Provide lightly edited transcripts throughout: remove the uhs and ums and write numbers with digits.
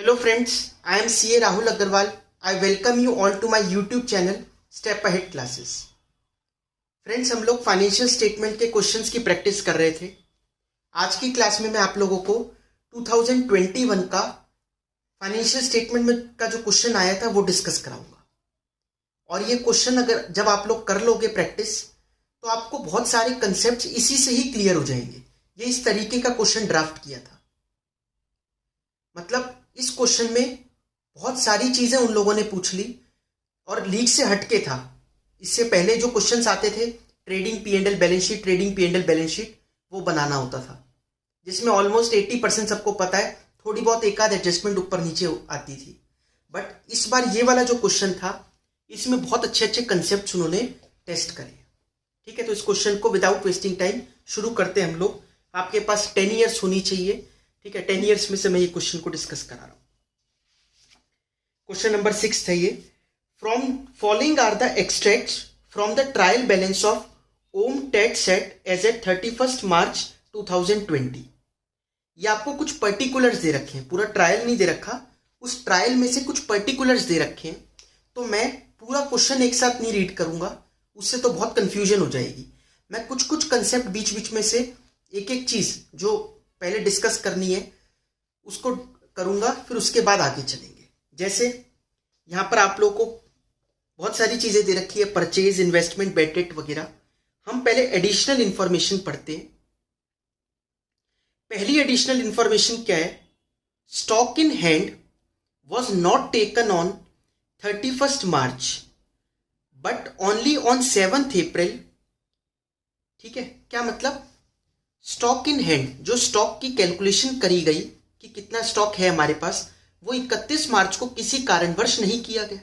Hello friends, I am CA Rahul Agarwal. I welcome you all to my YouTube channel Step Ahead Classes. Friends, हम लोग financial statement के questions की practice कर रहे थे. आज की क्लास में मैं आप लोगों को 2021 का फाइनेंशियल स्टेटमेंट में का जो क्वेश्चन आया था वो डिस्कस कराऊंगा. और ये क्वेश्चन अगर जब आप लोग कर लोगे प्रैक्टिस तो आपको बहुत सारे कंसेप्ट इसी से ही क्लियर हो जाएंगे. ये इस तरीके का क्वेश्चन ड्राफ्ट किया था. मतलब इस क्वेश्चन में बहुत सारी चीजें उन लोगों ने पूछ ली और लीक से हटके था. इससे पहले जो क्वेश्चंस आते थे trading P and L balance sheet, trading P and L balance sheet, वो बनाना होता था जिसमें ऑलमोस्ट 80% सबको पता है. थोड़ी बहुत एक आध एडजस्टमेंट ऊपर नीचे आती थी. बट इस बार ये वाला जो क्वेश्चन था इसमें बहुत अच्छे अच्छे कंसेप्ट उन्होंने टेस्ट करे. ठीक है, तो इस क्वेश्चन को विदाउट वेस्टिंग टाइम शुरू करते हैं हम लोग. आपके पास 10 ईयर्स होनी चाहिए. ठीक है, 10 ईयर्स में से मैं ये क्वेश्चन को डिस्कस करा रहा हूं. क्वेश्चन नंबर 6 था ये. From following are the extracts from the trial balance of Om Tat Sat as at 31 March 2020. ये आपको कुछ पर्टिकुलर्स दे रखे हैं, पूरा ट्रायल नहीं दे रखा. उस ट्रायल में से कुछ पर्टिकुलर्स दे रखे हैं. तो मैं पूरा क्वेश्चन एक साथ नहीं रीड करूंगा, उससे तो बहुत कंफ्यूजन हो जाएगी. मैं कुछ कुछ कंसेप्ट बीच बीच में से एक एक चीज जो पहले डिस्कस करनी है उसको करूंगा, फिर उसके बाद आगे चलेंगे. जैसे यहां पर आप लोगों को बहुत सारी चीजें दे रखी है, परचेज, इन्वेस्टमेंट, बेड डेट वगैरह. हम पहले एडिशनल इंफॉर्मेशन पढ़ते हैं. पहली एडिशनल इंफॉर्मेशन क्या है? Stock in hand was not taken on 31 March but only on 7 अप्रैल. ठीक है, क्या मतलब? स्टॉक इन हैंड, जो स्टॉक की कैलकुलेशन करी गई कि कितना स्टॉक है हमारे पास, वो 31 मार्च को किसी कारणवश नहीं किया गया.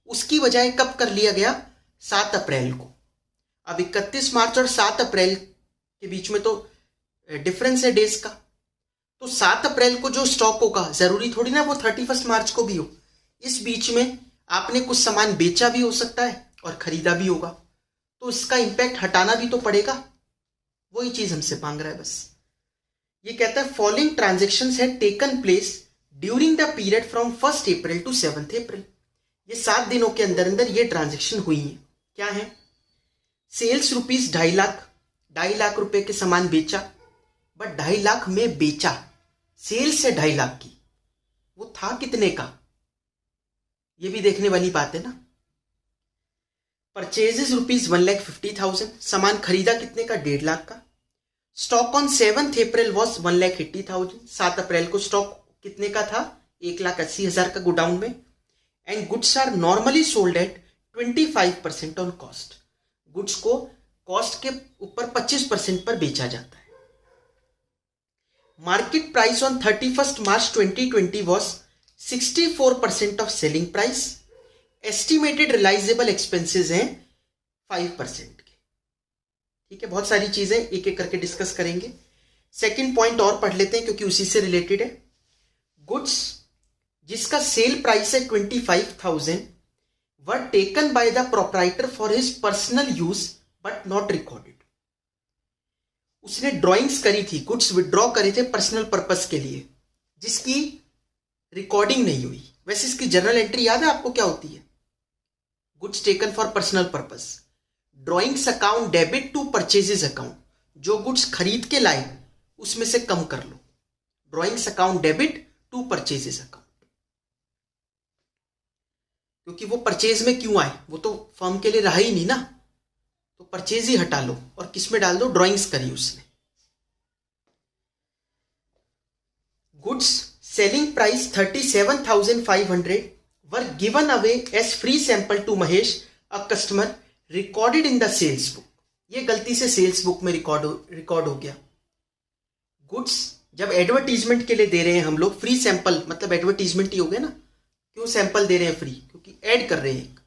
उसकी बजाय कब कर लिया गया? 7 अप्रैल को. अब 31 मार्च और 7 अप्रैल के बीच में तो डिफरेंस है डेज का. तो 7 अप्रैल को जो स्टॉक होगा जरूरी थोड़ी ना वो 31 मार्च को भी हो. इस बीच में आपने कुछ सामान बेचा भी हो सकता है और खरीदा भी होगा, तो इसका इंपैक्ट हटाना भी तो पड़ेगा. वही चीज हमसे मांग रहा है बस. ये कहता है following transactions had taken place during the period from 1 April to 7 April. ये 7 दिनों के अंदर अंदर ये ट्रांजेक्शन हुई है. क्या है? सेल्स रुपीज 2.5 लाख रुपए के सामान बेचा, बट 2.5 लाख में बेचा. सेल्स है 2.5 लाख की, वो था कितने का? ये भी देखने वाली बात है ना. परचेजेस रुपीज 1,50,000, सामान खरीदा कितने का? 1.5 लाख का. Stock on 7 April was 1,80,000. 7 April को स्टॉक कितने का था? 1,80,000 का गोडाउन में. And goods are normally sold at 25% on cost. Goods को कॉस्ट के ऊपर 25% पर बेचा जाता है. Market price on 31 March 2020 was 64% of selling price. Estimated realisable expenses हैं 5% के. ठीक है, बहुत सारी चीजें एक एक करके डिस्कस करेंगे. सेकंड पॉइंट और पढ़ लेते हैं क्योंकि उसी से रिलेटेड है. गुड्स जिसका सेल प्राइस है 25,000 were taken by the proprietor for his personal use but not recorded. उसने ड्रॉइंग्स करी थी, गुड्स विड्रॉ करे थे पर्सनल पर्पस के लिए, जिसकी रिकॉर्डिंग नहीं हुई. वैसे इसकी जर्नल एंट्री याद है आपको क्या होती है? Goods taken for personal purpose, drawings account debit to purchases account. जो गुड्स खरीद के लाए उसमें से कम कर लो. Drawings account debit to purchases account. क्योंकि वो परचेज में क्यों आए? वो तो फर्म के लिए रहा ही नहीं ना, तो परचेज ही हटा लो और किस में डाल दो? ड्रॉइंग्स करी उसने. Goods selling price 37,500 were given away as free sample to Mahesh, a customer, recorded in the sales book. ये गलती से सेल्स बुक में रिकॉर्ड हो गया. गुड्स जब एडवर्टीजमेंट के लिए दे रहे हैं हम लोग, फ्री सैंपल मतलब एडवर्टीजमेंट ही हो गया ना. क्यों सैंपल दे रहे हैं फ्री? क्योंकि ऐड कर रहे हैं.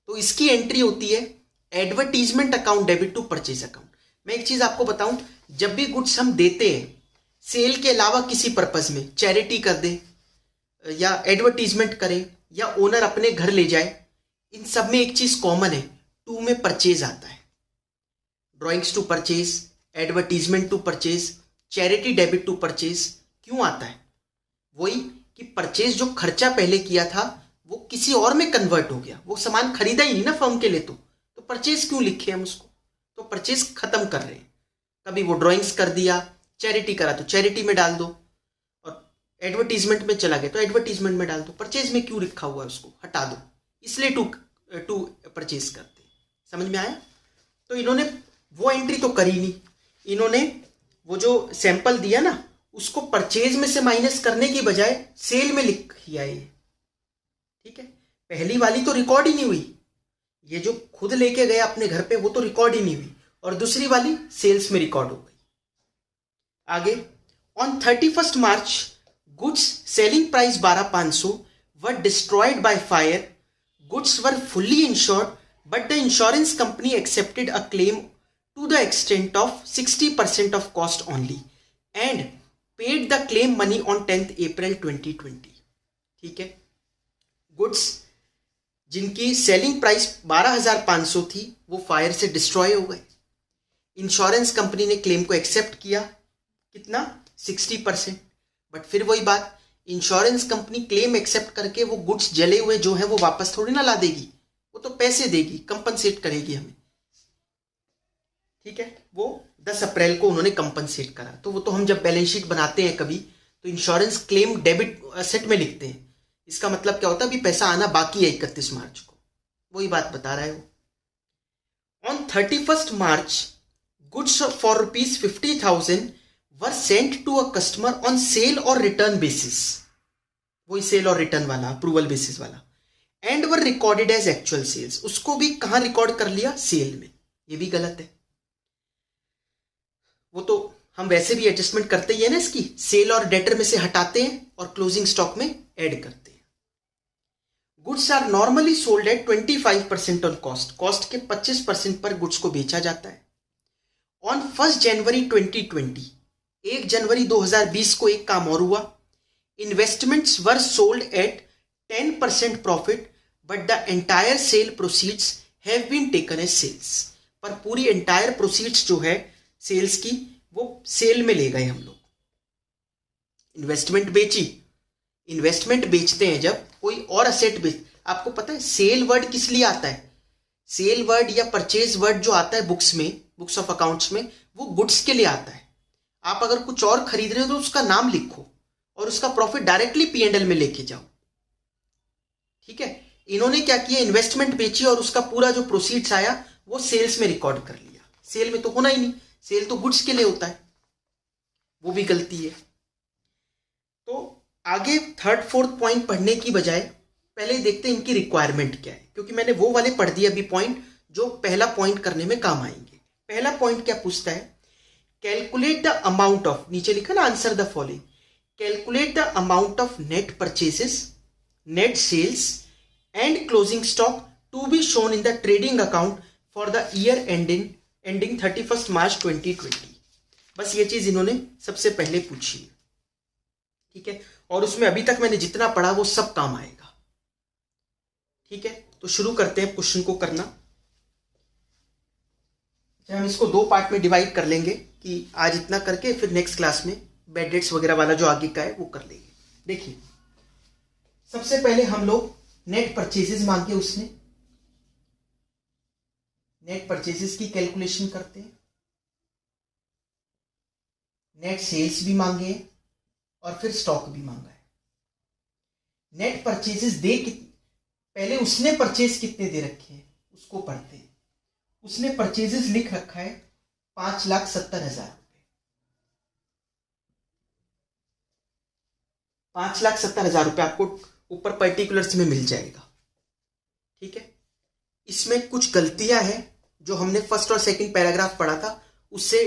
तो इसकी एंट्री होती है advertisement account debit to purchase account. मैं एक चीज आपको बताऊं, जब भी गुड्स हम देते हैं सेल के अलावा किसी पर्पस में, चैरिटी कर दे या एडवर्टीजमेंट करें या ओनर अपने घर ले जाए, इन सब में एक चीज कॉमन है, टू में परचेज आता है. Drawings to purchase, advertisement to purchase, charity debit to purchase. क्यों आता है? वही कि परचेज जो खर्चा पहले किया था वो किसी और में कन्वर्ट हो गया, वो सामान खरीदा ही नहीं ना फर्म के लिए, तो परचेज क्यों लिखे हम उसको, तो परचेज खत्म कर रहे हैं। कभी वो ड्राइंग्स कर दिया, चैरिटी करा तो चैरिटी में डाल दो, और एडवर्टीजमेंट में चला गया तो एडवर्टीजमेंट में डाल दो, परचेज में क्यों लिखा हुआ है उसको हटा दो, इसलिए टू परचेज करते हैं। समझ में आया? तो इन्होंने वो एंट्री तो करी नहीं, इन्होंने वो जो सैंपल दिया ना उसको परचेज में से माइनस करने की बजाय सेल में लिख दिया ये। ठीक है, पहली वाली तो रिकॉर्ड ही नहीं हुई, ये जो खुद लेके गए अपने घर पे वो तो रिकॉर्ड ही नहीं हुई, और दूसरी वाली सेल्स में रिकॉर्ड हो गई। आगे, on 31 March goods selling price 12,500 were destroyed by fire, goods were fully insured but the insurance company accepted a claim to the extent of 60% of cost only and paid the claim money on 10th April 2020. ठीक है, goods जिनकी selling price 12,500 थी वो fire से destroy हो गए। Insurance company ने claim को एक्सेप्ट किया, कितना? 60%। बट फिर वही बात, इंश्योरेंस कंपनी क्लेम एक्सेप्ट करके वो गुड्स जले हुए जो है वो वापस थोड़ी ना ला देगी, वो तो पैसे देगी, कंपनसेट करेगी हमें। ठीक है, वो 10 अप्रैल को उन्होंने कंपनसेट करा, तो वो तो हम जब बैलेंस शीट बनाते हैं कभी तो इंश्योरेंस क्लेम डेबिट एसेट में लिखते हैं, इसका मतलब क्या होता है, अभी पैसा आना बाकी है 31 मार्च को, वही बात बता रहा है वो। On 31 March goods for ₹50,000 were sent to a customer on sale or return basis, वही सेल और रिटर्न वाला अप्रूवल बेसिस वाला, and were recorded as actual sales, उसको भी कहां रिकॉर्ड कर लिया? सेल में। ये भी गलत है, वो तो हम वैसे भी एडजस्टमेंट करते ही है ना इसकी, सेल और डेटर में से हटाते हैं और क्लोजिंग स्टॉक में ऐड करते हैं। Goods are normally sold at 25% on cost, cost के 25% पर गुड्स को बेचा जाता है। ऑन 1 जनवरी 2020, 1 जनवरी 2020 को एक काम और हुआ, investments were sold at 10% profit but the entire sale proceeds have been taken as sales, पर पूरी एंटायर प्रोसीड्स जो है सेल्स की वो सेल में ले गए हम लोग। इन्वेस्टमेंट बेची, इन्वेस्टमेंट बेचते हैं जब कोई और असेट बेच, आपको पता है सेल वर्ड किस लिए आता है? सेल वर्ड या परचेज वर्ड जो आता है बुक्स में, बुक्स ऑफ अकाउंट्स में, वो गुड्स के लिए आता है। आप अगर कुछ और खरीद रहे हो तो उसका नाम लिखो और उसका प्रॉफिट डायरेक्टली P&L में लेके जाओ। ठीक है, इन्होंने क्या किया, इन्वेस्टमेंट बेची और उसका पूरा जो प्रोसीड्स आया वो सेल्स में रिकॉर्ड कर लिया। सेल में तो होना ही नहीं, सेल तो गुड्स के लिए होता है, वो भी गलती है। तो आगे थर्ड फोर्थ पॉइंट पढ़ने की बजाय पहले देखते हैं इनकी रिक्वायरमेंट क्या है, क्योंकि मैंने वो वाले पढ़ दिए अभी पॉइंट जो पहला पॉइंट करने में काम आएंगे। पहला पॉइंट क्या पूछता है, कैलकुलेट द अमाउंट ऑफ, नीचे लिखा ना answer the following, calculate the amount of net purchases, net sales and closing stock to be shown in the trading account for the year ending 31 March 2020। बस ये चीज इन्होंने सबसे पहले पूछी है। ठीक है, और उसमें अभी तक मैंने जितना पढ़ा वो सब काम आएगा। ठीक है, तो शुरू करते हैं क्वेश्चन को करना। हम इसको 2 पार्ट में डिवाइड कर लेंगे कि आज इतना करके फिर नेक्स्ट क्लास में बेड रेट्स वगैरह वाला जो आगे का है वो कर लेंगे। देखिए, सबसे पहले हम लोग नेट परचेजेस मांगे, उसने नेट परचेजेस की कैलकुलेशन करते हैं, नेट सेल्स भी मांगे और फिर स्टॉक भी मांगा है। नेट परचेजेस दे पहले उसने परचेज कितने दे रखे हैं उसको पढ़ते हैं। उसने परचेजेस लिख रखा है 5,70,000 रुपए, 5,70,000 रुपए आपको ऊपर पर्टिकुलर्स में मिल जाएगा। ठीक है, इसमें कुछ गलतियां हैं जो हमने फर्स्ट और सेकंड पैराग्राफ पढ़ा था, उससे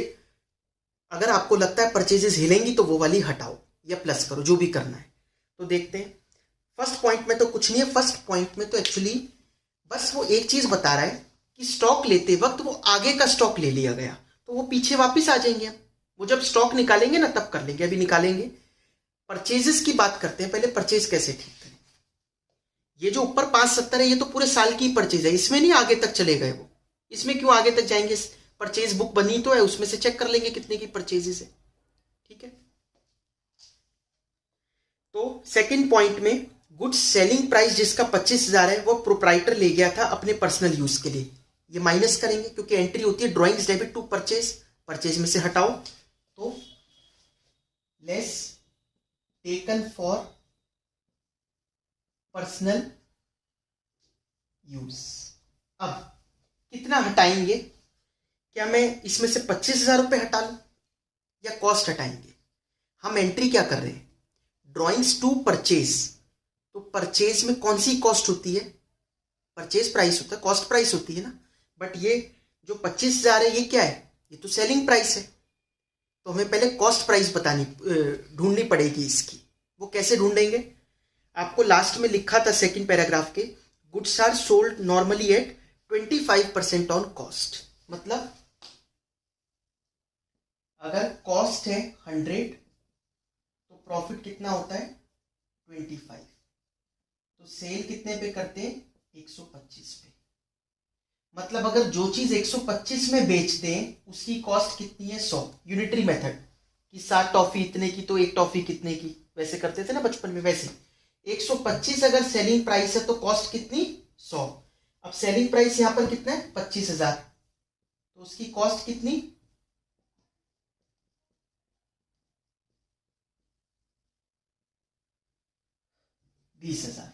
अगर आपको लगता है परचेजेस हिलेंगी तो वो वाली हटाओ या प्लस करो, जो भी करना है। तो देखते हैं, फर्स्ट पॉइंट में तो कुछ नहीं है। फर्स्ट पॉइंट में तो एक्चुअली बस वो एक चीज बता रहा है कि स्टॉक लेते वक्त वो आगे का स्टॉक ले लिया गया तो वो पीछे वापस आ जाएंगे। हम वो जब स्टॉक निकालेंगे ना तब कर लेंगे, अभी निकालेंगे। परचेजेस की बात करते हैं, पहले परचेज कैसे ठीक करें। ये जो ऊपर 5,70 है ये तो पूरे साल की परचेज है, इसमें नहीं आगे तक चले गए वो, इसमें क्यों आगे तक जाएंगे। परचेज बुक बनी तो है, उसमें से चेक कर लेंगे कितने की परचेजेस है। ठीक है, तो सेकंड पॉइंट में गुड्स सेलिंग प्राइस जिसका 25,000 है वो प्रोप्राइटर ले गया था अपने पर्सनल यूज के लिए, ये माइनस करेंगे क्योंकि एंट्री होती है drawings debit to purchase, purchase में से हटाओ तो less taken for personal use. अब कितना हटाएंगे, क्या मैं इसमें से 25,000 रुपये हटा लूं या कॉस्ट हटाएंगे? हम एंट्री क्या कर रहे हैं, ड्रॉइंग्स टू परचेज, तो परचेज में कौन सी कॉस्ट होती है, परचेज प्राइस होता है, कॉस्ट प्राइस होती है ना। बट ये जो 25,000 है ये क्या है, ये तो सेलिंग प्राइस है, तो हमें पहले कॉस्ट प्राइस ढूंढनी पड़ेगी इसकी। वो कैसे ढूंढेंगे, आपको लास्ट में लिखा था सेकंड पैराग्राफ के, goods are sold normally at 25% on cost, मतलब अगर कॉस्ट है 100 तो प्रॉफिट कितना होता है 25, तो सेल कितने पे करते हैं 125 पे। मतलब अगर जो चीज 125 में बेचते हैं उसकी कॉस्ट कितनी है 100, यूनिटरी मेथड कि 7 टॉफी इतने की तो एक टॉफी कितने की, वैसे करते थे ना बचपन में, वैसे 125 अगर सेलिंग प्राइस है तो कॉस्ट कितनी 100। अब सेलिंग प्राइस यहां पर कितना है 25,000, तो उसकी कॉस्ट कितनी 20,000,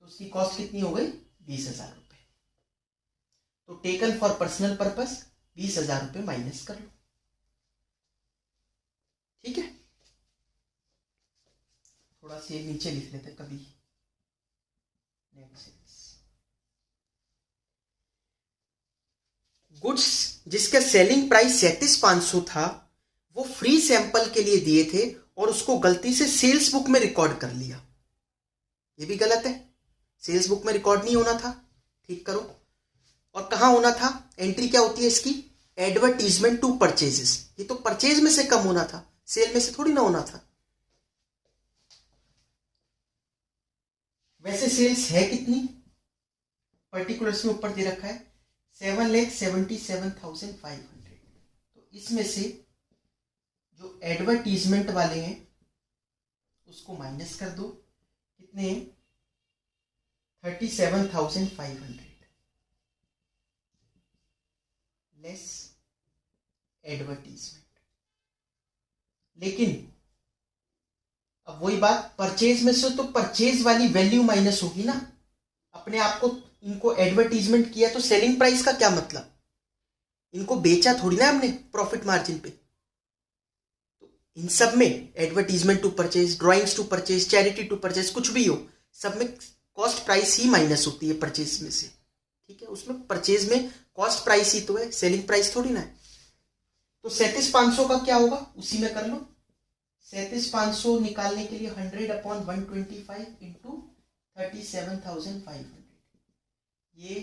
तो उसकी कॉस्ट कितनी हो गई 20,000 रुपए। तो टेकन फॉर पर्सनल पर्पस 20,000 रुपए माइनस कर लो, ठीक है। थोड़ा से नीचे लिख लेते कभी, गुड्स जिसका सेलिंग प्राइस 37,500 था वो फ्री सैंपल के लिए दिए थे और उसको गलती से सेल्स बुक में रिकॉर्ड कर लिया, ये भी गलत है, सेल्स बुक में रिकॉर्ड नहीं होना था, ठीक करो। और कहां होना था, एंट्री क्या होती है इसकी, एडवर्टीजमेंट टू परचेजेस, ये तो परचेज में से कम होना था, सेल में से थोड़ी ना होना था। वैसे सेल्स है कितनी, पर्टिकुलर्स में ऊपर दे रखा है 7,77,500, तो इसमें से जो एडवर्टीजमेंट वाले हैं उसको माइनस कर दो, कितने हैं 37,500 लेस एडवर्टीजमेंट। लेकिन अब वही बात, परचेज में से तो परचेज वाली वैल्यू माइनस होगी ना, अपने आप को इनको एडवर्टीजमेंट किया तो सेलिंग प्राइस का क्या मतलब, इनको बेचा थोड़ी ना हमने प्रॉफिट मार्जिन पे। तो इन सब में advertisement to purchase, drawings to purchase, charity to purchase, कुछ भी हो, सब में कॉस्ट प्राइस ही माइनस होती है परचेज में से, ठीक है। उसमें परचेज में कॉस्ट प्राइस ही तो है, सेलिंग प्राइस थोड़ी ना है। तो 37,500 का क्या होगा उसी में कर लो, 37,500 निकालने के लिए 100/125 इंटू 37,500, ये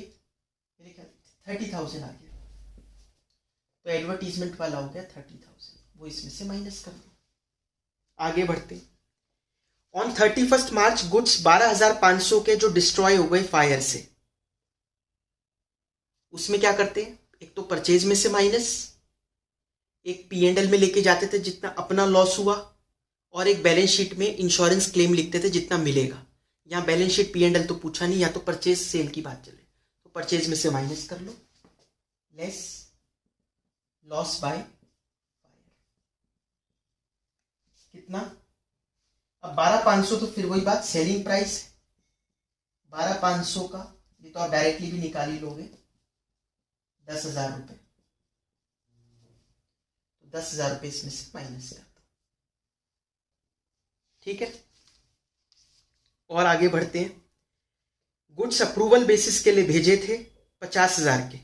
मेरे ख्याल 30,000 आ गया, तो एडवर्टीजमेंट वाला हो गया 30,000, वो इसमें से माइनस कर दो। आगे बढ़ते, ऑन 31 मार्च गुड्स 12,500 के जो डिस्ट्रॉय हो गए फायर से, उसमें क्या करते हैं, एक तो परचेज में से माइनस, एक P&L में लेके जाते थे जितना अपना लॉस हुआ, और एक बैलेंस शीट में इंश्योरेंस क्लेम लिखते थे जितना मिलेगा। यहाँ बैलेंस शीट P&L तो पूछा नहीं, या तो परचेज सेल की बात चले, तो परचेज में से माइनस कर लो, लेस लॉस बाय फायर, कितना, अब 12,500 तो फिर वही बात सेलिंग प्राइस 12,500 का, ये तो आप डायरेक्टली भी निकाल ही लोगे 10,000 रुपए, तो 10,000 रुपए इसमें से माइनस कर दो, ठीक है। और आगे बढ़ते हैं, गुड्स अप्रूवल बेसिस के लिए भेजे थे 50,000 के,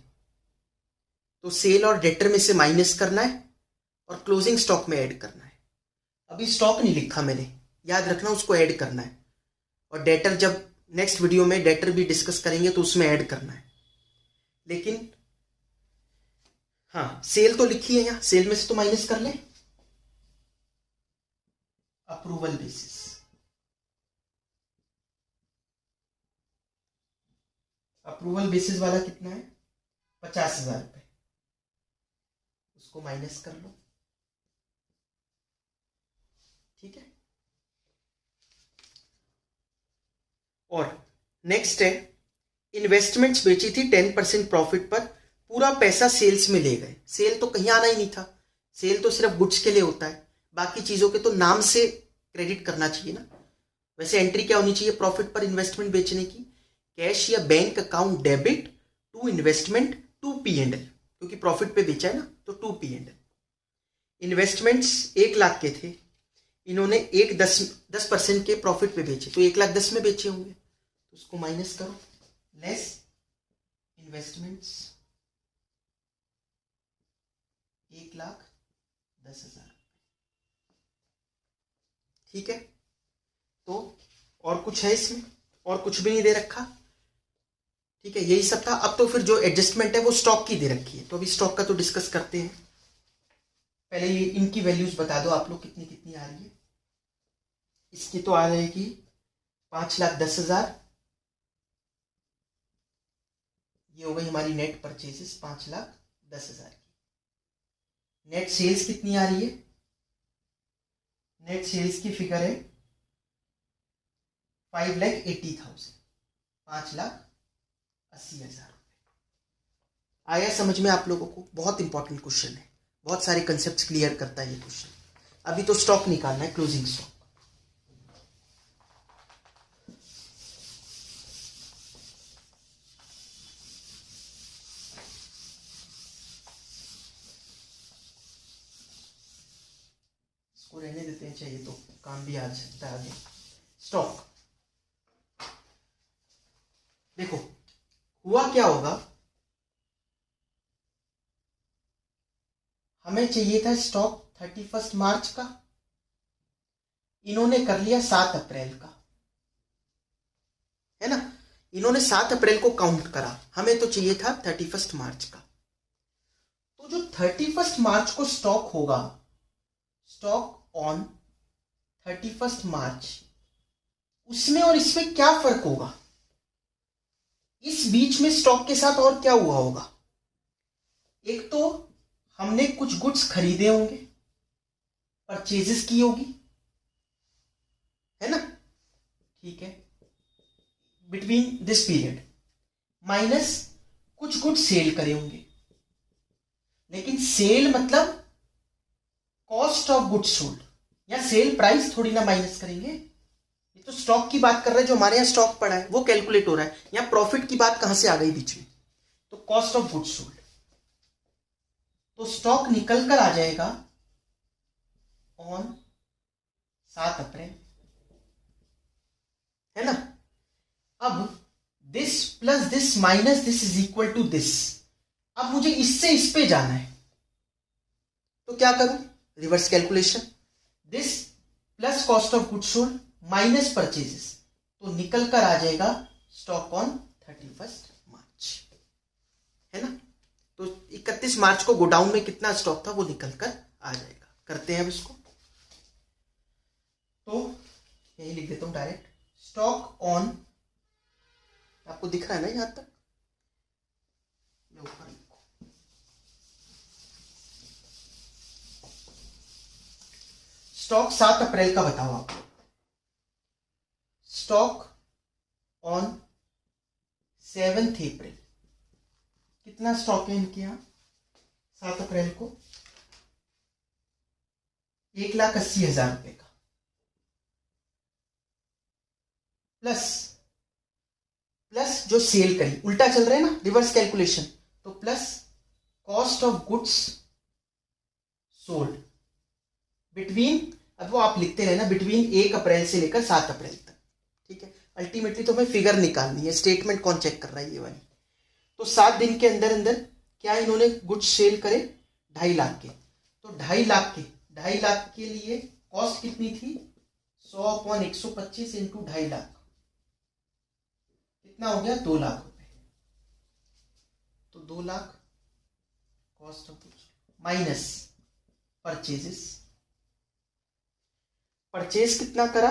तो सेल और डेटर में से माइनस करना है और क्लोजिंग स्टॉक में ऐड करना है। अभी स्टॉक नहीं लिखा मैंने, याद रखना उसको ऐड करना है, और डेटर जब नेक्स्ट वीडियो में डेटर भी डिस्कस करेंगे तो उसमें ऐड करना है। लेकिन हाँ, सेल तो लिखी है यहां, सेल में से तो माइनस कर ले, अप्रूवल बेसिस, अप्रूवल बेसिस वाला कितना है 50,000 रुपए, उसको माइनस कर लो, ठीक है। और नेक्स्ट है इन्वेस्टमेंट्स बेची थी 10% प्रॉफिट पर, पूरा पैसा सेल्स में ले गए। सेल तो कहीं आना ही नहीं था, सेल तो सिर्फ गुड्स के लिए होता है, बाकी चीज़ों के तो नाम से क्रेडिट करना चाहिए ना। वैसे एंट्री क्या होनी चाहिए प्रॉफिट पर इन्वेस्टमेंट बेचने की? कैश या bank account debit to investment to P&L, क्योंकि प्रॉफिट पे बेचा है ना, तो टू P&L। इन्वेस्टमेंट्स 1 लाख के थे, इन्होंने 10% के प्रॉफिट पे बेचे, तो 1,10,000 में बेचे होंगे, तो उसको माइनस करो, लेस इन्वेस्टमेंट्स 1,10,000। ठीक है, तो और कुछ है इसमें? और कुछ भी नहीं दे रखा। ठीक है, यही सब था। अब तो फिर जो एडजस्टमेंट है वो स्टॉक की दे रखी है, तो अभी स्टॉक का तो डिस्कस करते हैं। पहले ये इनकी वैल्यूज बता दो आप लोग कितनी कितनी आ रही है। इसकी तो आ रहेगी 5,10,000, ये हो गई हमारी नेट परचेजेस 5,10,000 की। नेट सेल्स कितनी आ रही है? नेट सेल्स की फिगर है 5,80,000, 5,80,000 रुपए। आया समझ में आप लोगों को? बहुत इंपॉर्टेंट क्वेश्चन है, बहुत सारे कंसेप्ट क्लियर करता है ये क्वेश्चन। अभी तो स्टॉक निकालना है, क्लोजिंग स्टॉक। इसको रहने देते हैं, चाहिए तो काम भी आ सकता है आगे। स्टॉक देखो, हुआ क्या होगा, हमें चाहिए था स्टॉक 31 मार्च का, इन्होंने कर लिया 7 अप्रैल का, है ना। इन्होंने 7 अप्रैल को काउंट करा, हमें तो चाहिए था 31 मार्च का। तो जो 31 मार्च को स्टॉक होगा, स्टॉक ऑन 31 मार्च, उसमें और इसमें क्या फर्क होगा? इस बीच में स्टॉक के साथ और क्या हुआ होगा? एक तो हमने कुछ गुड्स खरीदे होंगे, परचेजेस की होगी, है ना। ठीक है, बिटवीन दिस पीरियड, माइनस कुछ गुड्स सेल करे होंगे। लेकिन सेल मतलब कॉस्ट ऑफ गुड्स सोल्ड, या सेल प्राइस थोड़ी ना माइनस करेंगे। ये तो स्टॉक की बात कर रहे हैं, जो हमारे यहां स्टॉक पड़ा है वो कैलकुलेट हो रहा है। यहां प्रॉफिट की बात कहां से आ गई बीच में? तो कॉस्ट ऑफ गुड्स सोल्ड, तो स्टॉक निकल कर आ जाएगा ऑन 7 अप्रैल, है ना। अब this plus this minus this is equal to this. अब मुझे इससे इस पे जाना है, तो क्या करूं? Reverse calculation, this plus cost of goods sold minus purchases, तो निकल कर आ जाएगा स्टॉक ऑन 31 मार्च, है ना। तो 31 मार्च को गोडाउन में कितना स्टॉक था वो निकल कर आ जाएगा। करते हैं अब इसको, तो यही लिख देता हूं डायरेक्ट, स्टॉक ऑन, आपको दिख रहा है ना यहां तक, ऊपर स्टॉक 7 अप्रैल का बताओ आप। स्टॉक ऑन 7 अप्रैल, कितना स्टॉक है इनके यहां 7 अप्रैल को? 1,80,000 रुपए का, प्लस प्लस जो सेल करी, उल्टा चल रहा है ना रिवर्स कैलकुलेशन, तो plus cost of goods sold between, अब वो आप लिखते रहना, बिटवीन 1 अप्रैल से लेकर 7 अप्रैल तक। ठीक है, अल्टीमेटली तो हमें फिगर निकालनी है, स्टेटमेंट कौन चेक कर रहा है ये वाली। तो 7 दिन के अंदर अंदर क्या इन्होंने गुड्स सेल करे? 2.5 लाख के, तो 2.5 लाख के लिए कॉस्ट कितनी थी? 100/125 इंटू 2.5 लाख, कितना हो गया? 2 लाख रुपए। तो 2 lakh cost of goods minus purchases, purchase कितना करा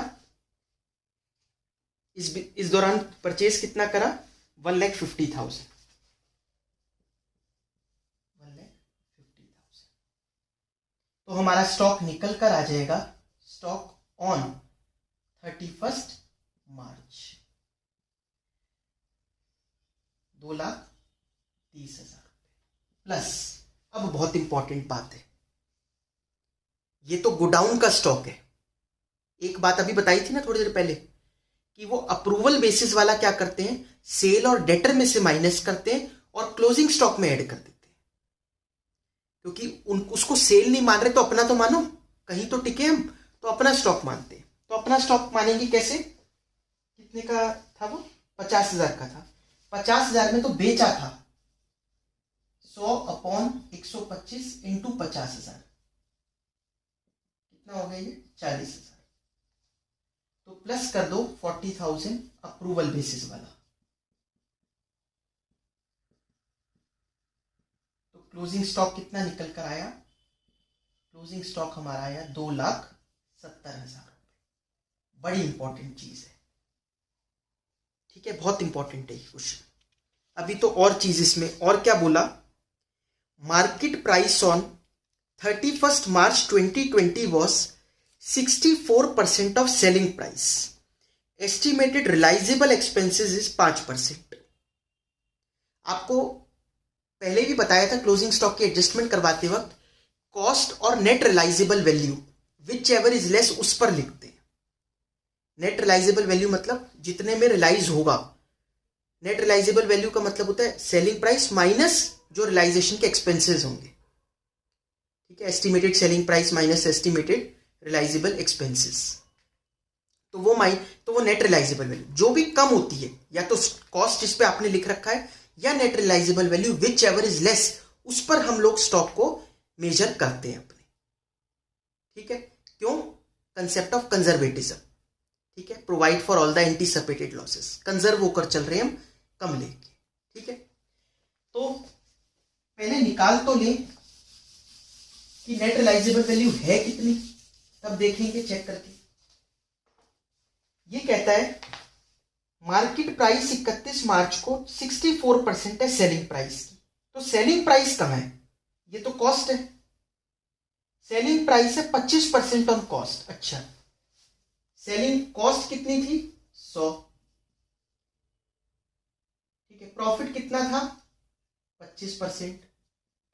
इस दौरान? परचेज कितना करा? 1,50,000, 1,50,000। तो हमारा स्टॉक निकल कर आ जाएगा, स्टॉक ऑन 31 मार्च 2,30,000 प्लस, अब बहुत इंपॉर्टेंट बात है, ये तो गोडाउन का स्टॉक है। एक बात अभी बताई थी ना थोड़ी देर पहले कि वो अप्रूवल बेसिस वाला क्या करते हैं, सेल और डेटर में से माइनस करते हैं और क्लोजिंग स्टॉक में ऐड कर देते हैं, क्योंकि उसको सेल नहीं मान रहे तो अपना तो मानो, कहीं तो टिके हम, तो अपना स्टॉक मानते हैं। तो अपना स्टॉक मानेंगे कैसे, कितने का था वो, 50,000 का था, 50,000 में तो बेचा था 100/125 इंटू 50,000, कितना हो गया ये, 40,000। तो प्लस कर दो 40,000 अप्रूवल बेसिस वाला, तो क्लोजिंग स्टॉक कितना निकल कर आया, क्लोजिंग स्टॉक हमारा आया 2,70,000 रुपए। बड़ी इंपॉर्टेंट चीज है, ठीक है, बहुत इंपॉर्टेंट है ये क्वेश्चन। अभी तो और चीज इसमें, और क्या बोला, market price on 31st March 2020 was 64% of selling price. Estimated realizable expenses is 5%. आपको पहले भी बताया था क्लोजिंग स्टॉक की एडजस्टमेंट करवाते वक्त कॉस्ट और net realisable value which ever is less उस पर लिखते हैं। नेट रिलाइजेबल वैल्यू मतलब जितने में रिलाइज होगा, नेट रिलाइजेबल वैल्यू का मतलब होता है सेलिंग प्राइस माइनस जो रिलाइजेशन के एक्सपेंसेस होंगे, ठीक है, estimated selling price minus estimated realisable expenses, तो वो नेट रिलाइजेबल वैल्यू जो भी कम होती है, या तो कॉस्ट इस पे आपने लिख रखा है या net realisable value which ever is less, उस पर हम लोग स्टॉक को मेजर करते हैं अपने, ठीक है, क्यों, कंसेप्ट ऑफ कंजर्वेटिज्म, ठीक है, provide for all the anticipated losses, conserve होकर चल रहे हैं हम कम लेके, ठीक है। तो पहले निकाल तो ले कि नेट रिलाइजेबल वैल्यू है कितनी, तब देखेंगे चेक करके। ये कहता है मार्केट प्राइस 31 मार्च को 64% है सेलिंग प्राइस की, तो सेलिंग प्राइस कहां है, ये तो कॉस्ट है, सेलिंग प्राइस है 25% ऑन कॉस्ट। अच्छा, सेलिंग कॉस्ट कितनी थी, 100, ठीक है, प्रॉफिट कितना था 25%,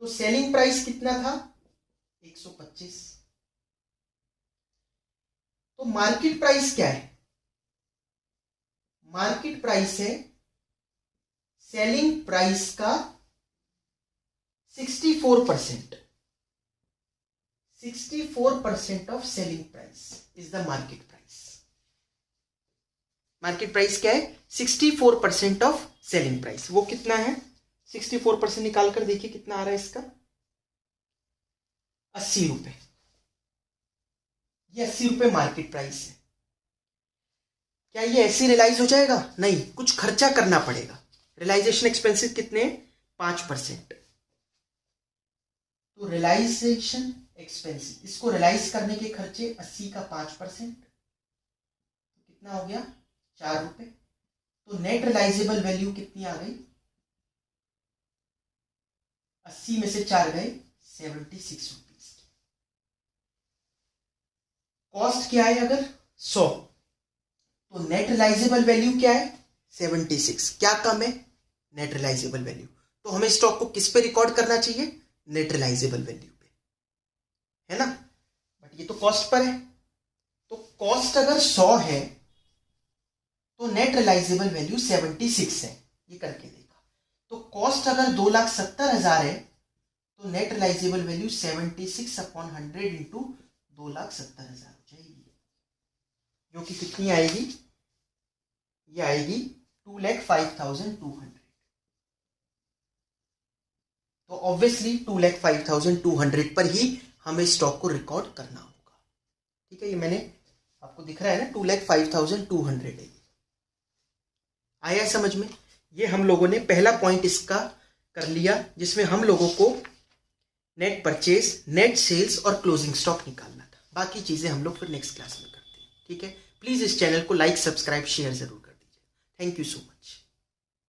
तो सेलिंग प्राइस कितना था 125। तो मार्केट प्राइस क्या है, मार्केट प्राइस है सेलिंग प्राइस का 64%, 64% of selling price is the market price. Market price क्या है, 64% ऑफ सेलिंग प्राइस, वो कितना है, 64% निकाल कर देखिए कितना आ रहा है इसका, 80 रुपए, ये 80 रुपए मार्केट प्राइस है। क्या ये ऐसे रियलाइज हो जाएगा, नहीं, कुछ खर्चा करना पड़ेगा। रियलाइजेशन एक्सपेंसेस कितने, 5%, तो रियलाइजेशन एक्सपेंसेस, इसको रियलाइज करने के खर्चे 80 का 5%, तो कितना हो गया 4 रुपए। तो नेट रियलाइजेबल वैल्यू कितनी आ गई, 80 में से 4 गए 76 रुपीज। कॉस्ट क्या है अगर 100, तो नेट रियलाइजेबल वैल्यू क्या है 76, क्या कम है, नेट रियलाइजेबल वैल्यू। तो हमें स्टॉक को किस पे रिकॉर्ड करना चाहिए, नेट रियलाइजेबल वैल्यू पे, है ना, बट ये तो कॉस्ट पर है, तो कॉस्ट अगर 100 है तो नेट रियलाइजेबल वैल्यू 76 है, ये करके देखा। तो कॉस्ट अगर 2,70,000 है तो नेट रियलाइजेबल वैल्यू 76/100 इंटू 2,70,000 हो जाएगी, जो कि कितनी आएगी, ये आएगी 2,05,200। तो ऑब्वियसली 2,05,200 पर ही हमें स्टॉक को रिकॉर्ड करना होगा, ठीक है, ये मैंने आपको दिख रहा है ना, 2,05,200 है। आया समझ में, ये हम लोगों ने पहला पॉइंट इसका कर लिया, जिसमें हम लोगों को नेट परचेज, नेट सेल्स और क्लोजिंग स्टॉक निकालना था। बाकी चीजें हम लोग फिर नेक्स्ट क्लास में करते हैं, ठीक है। प्लीज इस चैनल को लाइक, सब्सक्राइब, शेयर जरूर कर दीजिए। Thank you so much.